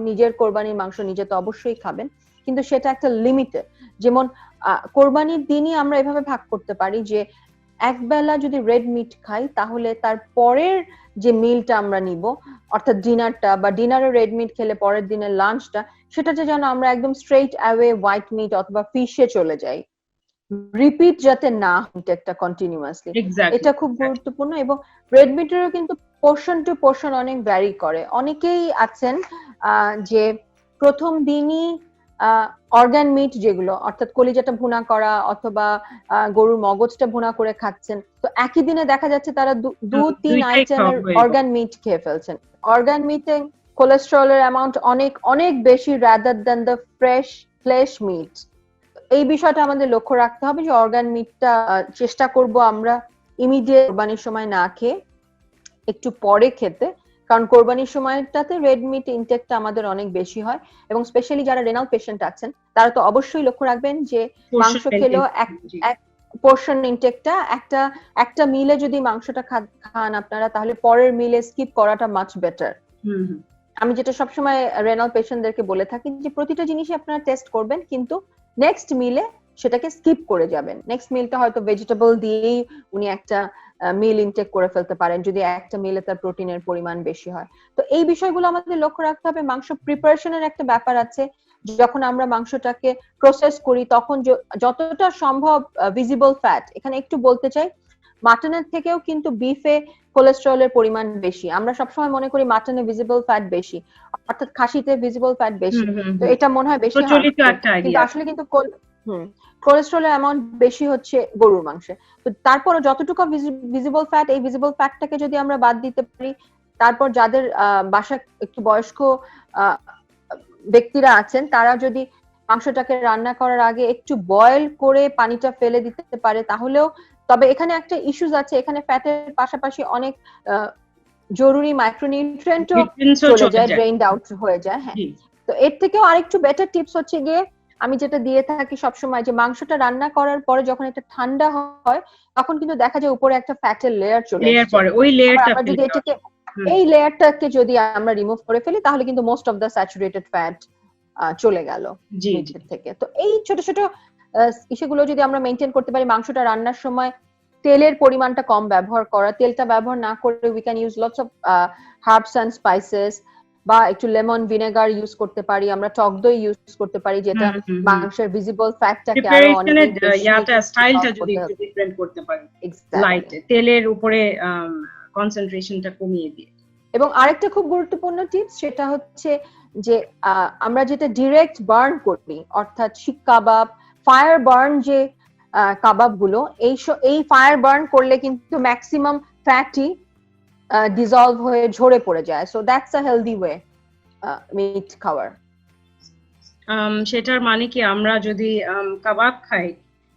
Speaker 2: নিজের কোরবানির মাংস নিজে তো অবশ্যই খাবেন, কিন্তু সেটা একটা লিমিটে। যেমন কোরবানির দিনই আমরা এভাবে ভাগ করতে পারি যে এক বেলা যদি রেড মিট খাই তাহলে তার পরের যে মিলটা আমরা নিব, অর্থাৎ ডিনারটা, বা ডিনারে রেড মিট খেলে পরের দিনের লাঞ্চটা, সেটাতে যেন আমরা একদম স্ট্রেট অ্যাওয়ে হোয়াইট মিট অথবা ফিশে চলে যাই, রিপিট যাতে না হয় একটা কন্টিনিউয়াসলি। এটা খুব গুরুত্বপূর্ণ। এবং রেড মিটেরও কিন্তু পোর্শন টু পোর্শন অনেক ভ্যারি করে। অনেকেই আছেন যে প্রথম দিনই অর্গান মিট যেগুলো, অর্থাৎ কলিজাটা ভুনা করা অথবা গরুর মগজটা ভুনা করে খাচ্ছেন, তো একই দিনে দেখা যাচ্ছে তারা 2-3 আইটেমের অর্গান মিট খেয়ে ফেলছেন। অর্গান মিটে কোলেস্টেরলের অ্যামাউন্ট অনেক অনেক বেশি rather than the flesh meat. এই বিষয়টা আমাদের লক্ষ্য রাখতে হবে যে অর্গান মিটটা চেষ্টা করব আমরা ইমিডিয়েট কোরবানির সময় না খেয়ে একটু পরে খেতে, কারণ কোরবানির সময়টাতে রেড মিট ইনটেকটা আমাদের অনেক বেশি হয়। এবং স্পেশালি যারা রেনাল পেশেন্ট আছেন তারা তো অবশ্যই লক্ষ্য রাখবেন যে মাংস খেলেও এক পোর্শন ইনটেকটা, একটা মিলে যদি মাংসটা খান আপনারা, তাহলে পরের মিলে স্কিপ করাটা মাচ বেটার। আমি যেটা সবসময় রেনাল পেশেন্টদেরকে বলে থাকি যে প্রতিটা জিনিসই আপনারা টেস্ট করবেন, কিন্তু নেক্সট মিলে সেটাকে স্কিপ করে যাবেন। নেক্সট মিলটা হয়তো ভেজিটেবল দিয়েই উনি একটা মিল ইনটেক করে ফেলতে পারেন যদি একটা মিলে তার প্রোটিনের পরিমাণ বেশি হয়। তো এই বিষয়গুলো আমাদের লক্ষ্য রাখতে হবে। মাংস প্রিপারেশনের একটা ব্যাপার আছে, যখন আমরা মাংসটাকে প্রসেস করি তখন যতটা সম্ভব ভিজিবল ফ্যাট, এখানে একটু বলতে চাই মাটনের থেকেও কিন্তু বিফে কোলেস্টেরলের পরিমাণ বেশি। আমরা সবসময় মনে করি মাটনে ভিজিবল ফ্যাট বেশি, অর্থাৎ খাসিতে ভিজিবল ফ্যাট বেশি, তো এটা মনে হয় বেশি, কিন্তু আসলে কিন্তু কোলেস্টেরলের অ্যামাউন্ট বেশি হচ্ছে গরুর মাংসে। তো তারপর যতটুকু ভিজিবল ফ্যাট, এই ভিজিবল ফ্যাটটাকে যদি আমরা বাদ দিতে পারি, তারপর যাদের বাসায় একটু বয়স্ক ব্যক্তিরা আছেন তারা যদি মাংসটাকে রান্না করার আগে একটু বয়েল করে পানিটা ফেলে দিতে পারে তাহলেও, তবে এখানে একটা ইস্যুস আছে, এখানে ফ্যাটের পাশাপাশি অনেক জরুরি মাইক্রোনিউট্রিয়েন্টও চলে যায়, ড্রেইনড আউট হয়ে যায়। হ্যাঁ, তো এর থেকেও আরেকটু বেটার টিপস হচ্ছে গিয়ে আমি যেটা দিয়ে থাকি সবসময়, যে মাংসটা রান্না করার পরে যখন এটা ঠান্ডা হয় তখন কিন্তু দেখা যায় উপরে একটা ফ্যাটের লেয়ার চলে আসে,
Speaker 1: ওই লেয়ারটা
Speaker 2: আমরা যদি এটাকে এই লেয়ারটাকে যদি আমরা রিমুভ করে ফেলি তাহলে কিন্তু most of the saturated fat চলে গেল মিটের থেকে। তো এই ছোট ছোট ইস্যুগুলো যদি আমরা মেনটেন করতে পারি, মাংসটা রান্নার সময় তেলের পরিমাণটা কম ব্যবহার করা, তেলটা ব্যবহার না করে we can use lots of herbs and spices, বা একটু লেমন ভিনেগার ইউজ করতে পারি, আমরা টক দই ইউজ করতে পারি যেটা মাংসের ভিজিবল ফ্যাটটাকে আরো অনেক
Speaker 1: স্টাইলটা যদি একটু ডিফারেন্ট করতে পারি, লাইট তেলের উপরে কনসেন্ট্রেশনটা কমিয়ে দিয়ে। এবং
Speaker 2: আরেকটা খুব গুরুত্বপূর্ণ টিপস সেটা হচ্ছে যে আমরা যেটা ডিরেক্ট বার্ন করি, অর্থাৎ শিক কাবাব, ফায়ার বার্ন যে কাবাব গুলো, এই ফায়ার বার্ন করলে কিন্তু ম্যাক্সিমাম ফ্যাটই ডিসলভ হয়ে ঝরে পড়ে যায়। So that's a healthy way meat খাওয়ার।
Speaker 1: সেটার মানে কি আমরা যদি কাবাব খাই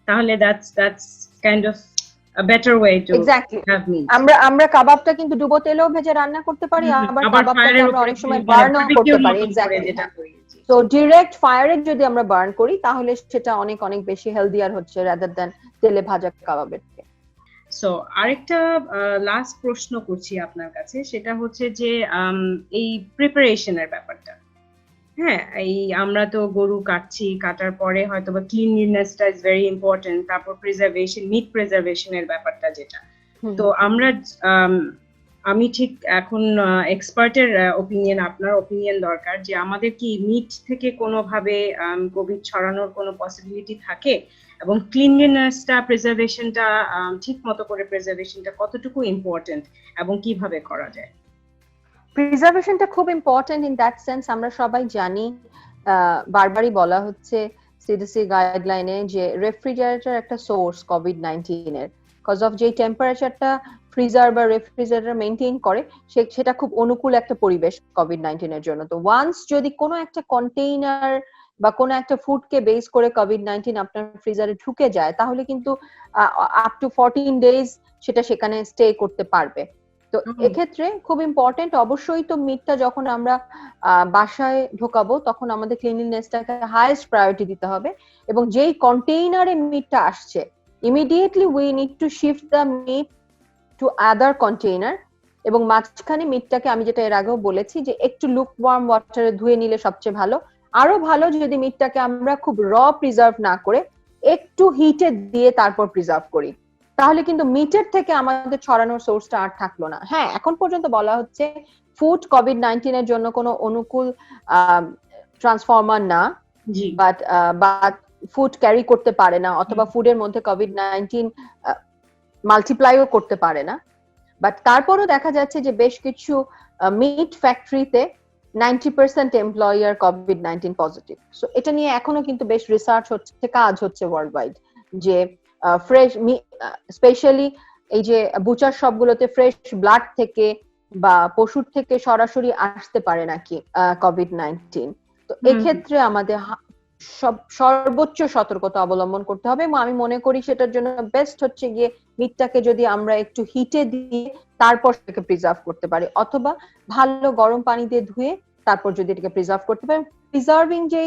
Speaker 1: তাহলে that's kind of a better way to have meat.
Speaker 2: আমরা কাবাবটা কিন্তু ডুবো তেলেও ভেজে রান্না করতে পারি, আবার কাবাবটাকে আমরা অনেক সময় বার্নও করতে পারি। এক্স্যাক্টলি, তো ডিরেক্ট ফায়ারে যদি আমরা বার্ন করি তাহলে সেটা অনেক অনেক বেশি হেলদিয়ার হচ্ছে রাদার দ্যান তেলে ভাজা কাবাবের থেকে।
Speaker 1: সো আরেকটা লাস্ট প্রশ্ন করছি আপনার কাছে, সেটা হচ্ছে যে এই প্রিপারেশনের ব্যাপারটা। হ্যাঁ, এই আমরা তো গরু কাটছি, কাটার পরে হয়তো বা ক্লিনলিনেসটা ইজ ভেরি ইম্পর্টেন্ট, তারপর প্রিজার্ভেশন, মিট প্রিজার্ভেশনের ব্যাপারটা যেটা, তো আমরা আমি ঠিক এখন এক্সপার্টের ওপিনিয়ন, আপনার ওপিনিয়ন দরকার, যে আমাদের কি মিট থেকে কোনোভাবে কোভিড ছড়ানোর কোনো পসিবিলিটি থাকে, এবং ক্লিনলিনেসটা, প্রিজার্ভেশনটা ঠিক মতো করে প্রিজার্ভেশনটা কতটুকু ইম্পর্টেন্ট এবং কিভাবে করা যায়?
Speaker 2: প্রিজার্ভেশনটা খুব ইম্পর্টেন্ট ইন দ্যাট সেন্স, আমরা সবাই জানি, বারবারই বলা হচ্ছে সিডিসি গাইডলাইনে যে রেফ্রিজারেটর একটা সোর্স কোভিড-19 এর, কজ অফ যে টেম্পারেচারটা ফ্রিজার বা রেফ্রিজারেটর মেইনটেইন করে সেটা খুব অনুকূল একটা পরিবেশ কোভিড-19 এর জন্য। তো ওয়ান্স যদি কোনো একটা কন্টেইনার বা কোনো একটা ফুডকে বেস করে কোভিড-19 আপনার ফ্রিজারে ঢুকে যায় তাহলে কিন্তু আপ টু 14 ডেজ সেটা সেখানে স্টে করতে পারবে। তো এক্ষেত্রে খুব ইম্পর্টেন্ট, অবশ্যই তো মিটটা যখন আমরা বাসায় ঢোকাবো তখন আমাদের ক্লিনলিনেসটাকে হাইয়েস্ট প্রায়োরিটি দিতে হবে, এবং যেই কন্টেইনারে মিটটা আসছে immediately we need to shift the meat to other container, এবং মাঝখানে মিটটাকে আমি যেটা এর আগেও বলেছি যে একটু লুকওয়ার্ম ওয়াটারে ধুয়ে নিলে সবচেয়ে ভালো। আরো ভালো যদি মিটটাকে আমরা খুব র প্রিজার্ভ না করে একটু হিটে দিয়ে তারপর প্রিজার্ভ করি, তাহলে কিন্তু মিটের থেকে আমাদের ছড়ানোর সোর্সটা আর থাকলো না। হ্যাঁ, এখন পর্যন্ত বলা হচ্ছে ফুড কোভিড-19 এর জন্য কোনো অনুকূল ট্রান্সফর্মার না, বাট ফুড ক্যারি করতে পারে না, অথবা ফুডের মধ্যে কোভিড-19 মাল্টিপ্লাইও করতে পারে না। বাট তারপরও দেখা যাচ্ছে যে বেশ কিছু মিট ফ্যাক্টরিতে 90% এমপ্লয়ার কোভিড-19 পজিটিভ। সো এটা নিয়ে এখনো কিন্তু বেশ রিসার্চ হচ্ছে, কাজ হচ্ছে ওয়ার্ল্ড ওয়াইড, যে ফ্রেশ স্পেশালি এই যে বুচার শপগুলোতে ফ্রেশ ব্লাড থেকে বা পশুর থেকে সরাসরি আসতে পারে নাকি কোভিড-19। তো এক্ষেত্রে আমাদের সর্বোচ্চ সতর্কতা অবলম্বন করতে হবে, এবং আমি মনে করি সেটার জন্য বেস্ট হচ্ছে গিয়ে মিটটাকে যদি আমরা একটু হিটে দিয়ে তারপর সেটাকে প্রিজার্ভ করতে পারি, অথবা ভালো গরম পানি দিয়ে ধুয়ে তারপর যদি এটাকে প্রিজার্ভ করতে পারি। প্রিজার্ভিং যে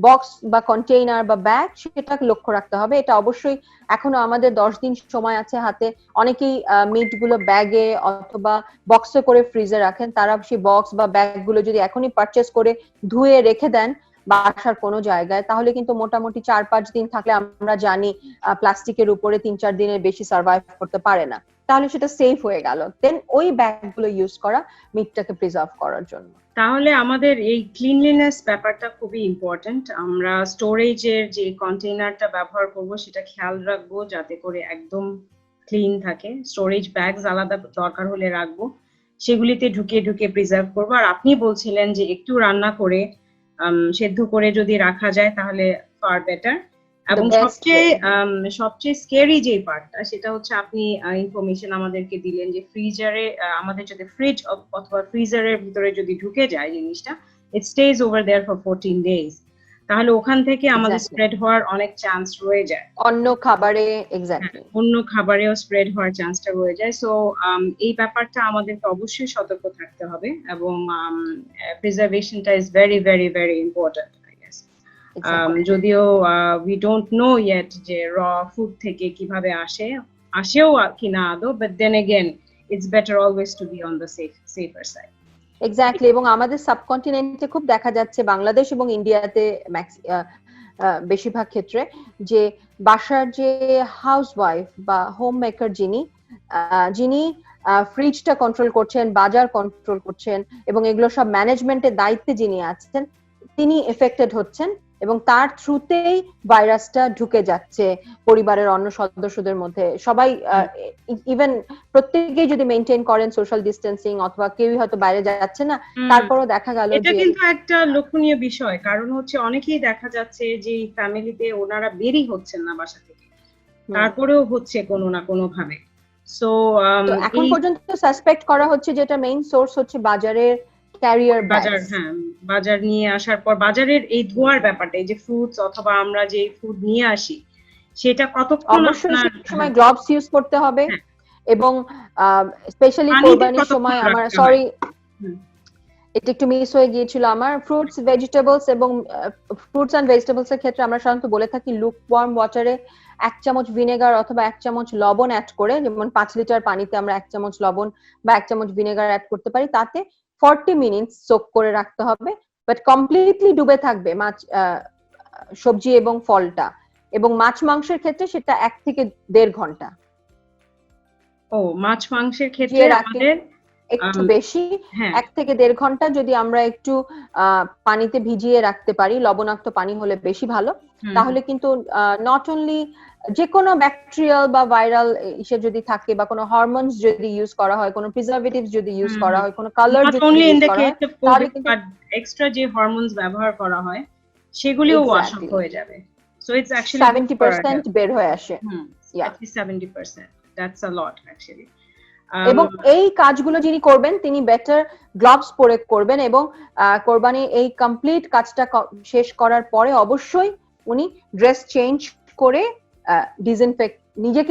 Speaker 2: বক্স বা কন্টেইনার বা ব্যাগ সেটাকে লক্ষ্য রাখতে হবে। এটা অবশ্যই এখনো আমাদের 10 দিন সময় আছে হাতে। অনেকেই মিট গুলো ব্যাগে অথবা বক্সে করে ফ্রিজে রাখেন, তারা সেই বক্স বা ব্যাগ গুলো যদি এখনই পারচেজ করে ধুয়ে রেখে দেন বাসার কোনো জায়গায়, তাহলে কিন্তু মোটামুটি 4-5 দিন থাকলে আমরা জানি প্লাস্টিকের উপরে 3-4 দিনের বেশি সার্ভাইভ করতে পারে না, তাহলে সেটা সেফ হয়ে গেল। দেন ওই ব্যাগগুলো ইউজ করা মিটটাকে প্রিজার্ভ করার জন্য।
Speaker 1: তাহলে আমাদের এই ক্লিনলিনেস ব্যাপারটা খুবই ইম্পর্টেন্ট। আমরা স্টোরেজের যে কন্টেইনারটা ব্যবহার করব সেটা খেয়াল রাখবো যাতে করে একদম ক্লিন থাকে। স্টোরেজ ব্যাগস আলাদা দরকার হলে রাখবো, সেগুলিতে ঢুকিয়ে ঢুকিয়ে প্রিজার্ভ করবো। আর আপনি বলছিলেন যে একটু রান্না করে সেদ্ধ করে যদি রাখা যায় তাহলে ফার বেটার। এবং সবচেয়ে স্কেরি যে পার্টটা সেটা হচ্ছে আপনি ইনফরমেশন আমাদেরকে দিলেন যে ফ্রিজারে, আমাদের যদি ফ্রিজ অথবা ফ্রিজারের ভিতরে যদি ঢুকে যায় জিনিসটা, it stays over there for 14 days। তাহলে ওখান থেকে আমাদের
Speaker 2: Exactly.
Speaker 1: স্প্রেড হওয়ার অনেক চান্স রয়ে যায়।
Speaker 2: অন্য খাবারে এক্স্যাক্টলি
Speaker 1: অন্য খাবারেও স্প্রেড হওয়ার চান্সটা রয়ে যায়। সো এই ব্যাপারটা আমাদেরকে অবশ্যই সতর্ক থাকতে হবে, এবং প্রিজার্ভেশনটা is very very very important I guess. যদিও উই ডোন্ট নো ইয়েট যে র ফুড থেকে কিভাবে আসেও কিনা আদৌ, but then again it's better always to be on the safer side.
Speaker 2: Exactly, এবং আমাদের সাবকন্টিনেন্টে খুব দেখা যাচ্ছে, বাংলাদেশ এবং ইন্ডিয়াতে বেশিরভাগ ক্ষেত্রে, যে বাসার যে হাউসওয়াইফ বা হোম মেকার যিনি ফ্রিজটা কন্ট্রোল করছেন, বাজার কন্ট্রোল করছেন, এবং এগুলো সব ম্যানেজমেন্টের দায়িত্বে যিনি আছেন, তিনি এফেক্টেড হচ্ছেন, এবং তার থ্রুতেই ভাইরাসটা ঢুকে যাচ্ছে পরিবারের অন্য সদস্যদের মধ্যে। সবাই ইভেন প্রত্যেকেই যদি মেইনটেইন করেন সোশ্যাল ডিস্টেন্সিং, অথবা কেউই হয়তো বাইরে যাচ্ছে না, তারপরেও দেখা গেল
Speaker 1: এটা কিন্তু একটা লক্ষণীয় বিষয়। কারণ হচ্ছে অনেকেই দেখা যাচ্ছে যে ফ্যামিলিতে ওনারা বেরই হচ্ছেন না বাসা থেকে, তারপরেও হচ্ছে কোনো না কোনো ভাবে। সো
Speaker 2: এখন পর্যন্ত সাসপেক্ট করা হচ্ছে যেটা মেইন সোর্স হচ্ছে বাজারের ক্যারিয়ার
Speaker 1: বাজার। হ্যাঁ, বাজার নিয়ে আসার পর বাজারের এই ধোয়ার ব্যাপারটা, এই যে ফ্রুটস অথবা আমরা যে ফুড নিয়ে আসি, সেটা কতক্ষণ
Speaker 2: অবশ্যই সময় গ্লাভস ইউজ করতে হবে, এবং স্পেশালি কোরবানির সময় আমার সরি এটা একটু মিস হয়ে গিয়েছিল আমার, ফ্রুটস ভেজিটেবলস এবং ফ্রুটস এন্ড ভেজিটেবলস এর ক্ষেত্রে আমরা সাধারণত বলে থাকি লুকওয়ার্ম ওয়াটারে 1 চামচ ভিনেগার অথবা 1 চামচ লবণ অ্যাড করে, যেমন 5 লিটার পানিতে আমরা 1 চামচ লবণ বা 1 চামচ ভিনেগার অ্যাড করতে পারি, তাতে 40 মিনিটস সোক করে রাখতে হবে, বাট কমপ্লিটলি ডুবে থাকবে মাছ, সবজি এবং ফলটা, এবং মাছ মাংসের ক্ষেত্রে সেটা 1 থেকে 1.5 ঘন্টা।
Speaker 1: মাছ মাংসের ক্ষেত্রে আমাদের
Speaker 2: একটু বেশি, 1 থেকে 1.5 ঘন্টা যদি আমরা একটু পানিতে ভিজিয়ে রাখতে পারি, লবণাক্ত পানি হলে বেশি ভালো, তাহলে কিন্তু নট অনলি যে কোনো ব্যাকটেরিয়াল বা ভাইরাল ইসে যদি থাকে, বা কোনো হরমোনস যদি ইউজ করা হয়, কোনো প্রিজারভেটিভস যদি ইউজ করা হয়, কোনো কালার যদি ইউজ করা হয়, তাহলে কিন্তু
Speaker 1: এক্সট্রা যে হরমোনস ব্যবহার করা হয় সেগুলিও ওয়াশ অফ হয়ে যাবে। সো ইটস অ্যাকচুয়ালি
Speaker 2: 70% বের হয়ে আসে।
Speaker 1: at least 70%. That's a lot actually.
Speaker 2: এবং এই কাজগুলো যিনি করবেন তিনি বেটার গ্লাভস পরে করবেন, এবং কোরবানি এই কমপ্লিট কাজটা শেষ করার পরে অবশ্যই উনি ড্রেস চেঞ্জ করে ডিসইনফেক্ট নিজে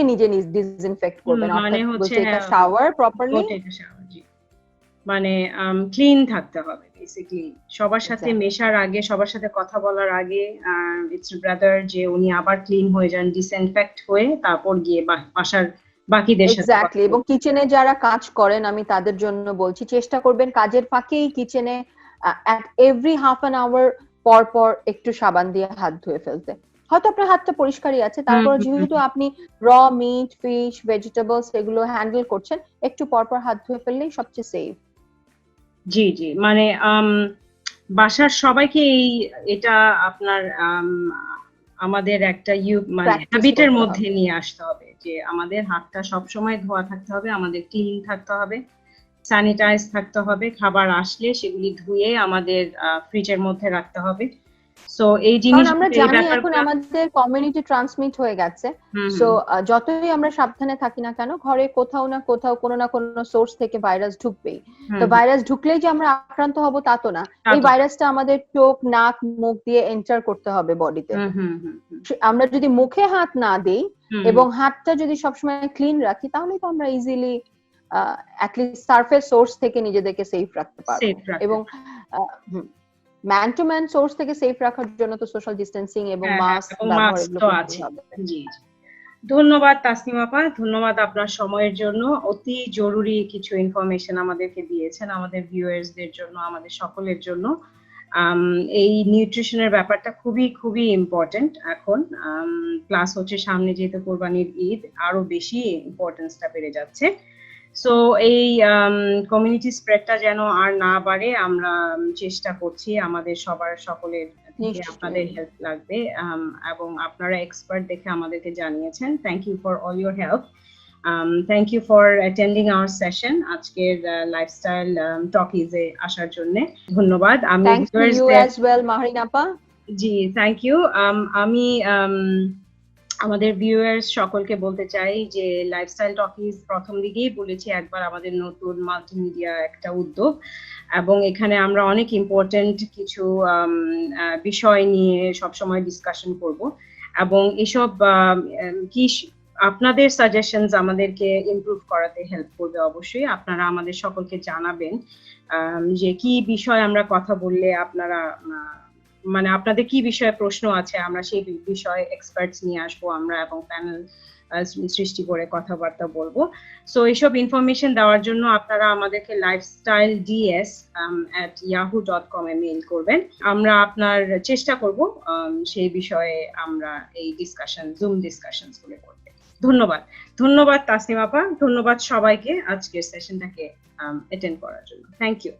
Speaker 2: ডিসইনফেক্ট করবেন,
Speaker 1: মানে হচ্ছে
Speaker 2: শাওয়ার প্রপারলি,
Speaker 1: মানে ক্লিন থাকতে হবে বেসিক্যালি। সবার সাথে মেশার আগে, সবার সাথে কথা বলার আগে ইটস রাদার যে উনি আবার ক্লিন হয়ে যান, ডিসইনফেক্ট হয়ে তারপর গিয়ে বাসার বাকিদের সাথে।
Speaker 2: এক্স্যাক্টলি, এবং কিচেনে যারা কাজ করেন আমি তাদের জন্য বলছি, চেষ্টা করবেন কাজের ফাঁকেই কিচেনে at every half an hour পর পর একটু সাবান দিয়ে হাত ধুয়ে ফেলতে। হয়তো আপনার হাতটা পরিষ্কারই আছে, তারপর যেহেতু আপনি র মিট, ফিশ, ভেজিটেবলস এগুলো হ্যান্ডেল করছেন, একটু পর পর হাত ধুয়ে ফেললেই সবচেয়ে সেফ।
Speaker 1: জি জি, মানে বাসার সবাইকে এটা আপনার আমাদের একটা মানে হ্যাবিটের মধ্যে নিয়ে আসতে হবে যে আমাদের হাতটা সবসময় ধোয়া থাকতে হবে, আমাদের ক্লিন থাকতে হবে, স্যানিটাইজ থাকতে হবে, খাবার আসলে সেগুলি ধুয়ে আমাদের ফ্রিজের মধ্যে রাখতে হবে। সো এই জিনিস
Speaker 2: আমরা জানি এখন আমাদের কমিউনিটি ট্রান্সমিট হয়ে গেছে, সো যতই আমরা সাবধানে থাকি না কেন, ঘরে কোথাও না কোথাও কোনো না কোনো সোর্স থেকে ভাইরাস ঢুকবেই। তো ভাইরাস ঢুকলেই যে আমরা আক্রান্ত হব তা তো না, এই ভাইরাসটা আমাদের চোখ, নাক, মুখ দিয়ে এন্টার করতে হবে বডিতে। আমরা যদি মুখে হাত না দেই এবং হাতটা যদি সবসময় ক্লিন রাখি, তাহলে তো আমরা ইজিলি অ্যাটলিস্ট সারফেস সোর্স থেকে নিজেদেরকে সেফ রাখতে পারবো। এবং ম্যান টু ম্যান সোর্স থেকে সেফ রাখার জন্য তো সোশ্যাল ডিস্টেন্সিং এবং মাস্ক ব্যবহার এগুলো করতে হবে।
Speaker 1: জি জি, ধন্যবাদ তাসনিম আপা, ধন্যবাদ আপনার সময়ের জন্য। অতি জরুরি কিছু ইনফরমেশন আমাদেরকে দিয়েছেন, আমাদের ভিউয়ার্সদের জন্য, আমাদের সকলের জন্য। এই নিউট্রিশনের ব্যাপারটা খুবই খুবই ইম্পর্টেন্ট এখন, প্লাস হচ্ছে সামনে যেহেতু কোরবানির ঈদ, আরো বেশি ইম্পর্টেন্সটা বেড়ে যাচ্ছে। সো এই কমিউনিটি স্প্রেডটা যেন আর না বাড়ে, আমরা চেষ্টা করছি, আমাদের সকলের আপনাদের হেল্প লাগবে, এবং আপনারা এক্সপার্ট দেখে আমাদেরকে জানিয়েছেন। Thank you for all your help, thank you for attending our session, আজকের লাইফস্টাইল টকিজে আসার জন্য ধন্যবাদ। আমি
Speaker 2: মাহরিন আপা,
Speaker 1: জি থ্যাংক ইউ। আমি আমাদের ভিউয়ার্স সকলকে বলতে চাই যে লাইফস্টাইল টকিজ প্রথম দিকেই বলেছি একবার আমাদের নতুন মাল্টিমিডিয়া একটা উদ্যোগ, এবং এখানে আমরা অনেক ইম্পর্টেন্ট কিছু বিষয় নিয়ে সবসময় ডিসকাশন করব, এবং এসব কি আপনাদের সাজেশনস আমাদেরকে ইমপ্রুভ করাতে হেল্প করবে। অবশ্যই আপনারা আমাদের সকলকে জানাবেন যে কি বিষয় আমরা কথা বললে আপনারা মানে আপনাদের কি বিষয়ে প্রশ্ন আছে, আমরা সেই বিষয়ে এক্সপার্টস নিয়ে আসবো আমরা, এবং প্যানেল সৃষ্টি করে কথাবার্তা বলবো। সো এইসব ইনফরমেশন দেওয়ার জন্য আপনারা আমাদেরকে lifestyleds@yahoo.com এ মেইল করবেন। আমরা আপনার চেষ্টা করব সেই বিষয়ে আমরা এই জুম ডিসকাশনস গুলো করতে। ধন্যবাদ তাসনিম আপা, ধন্যবাদ সবাইকে আজকের সেশনটাকে অ্যাটেন্ড করার জন্য। Thank you.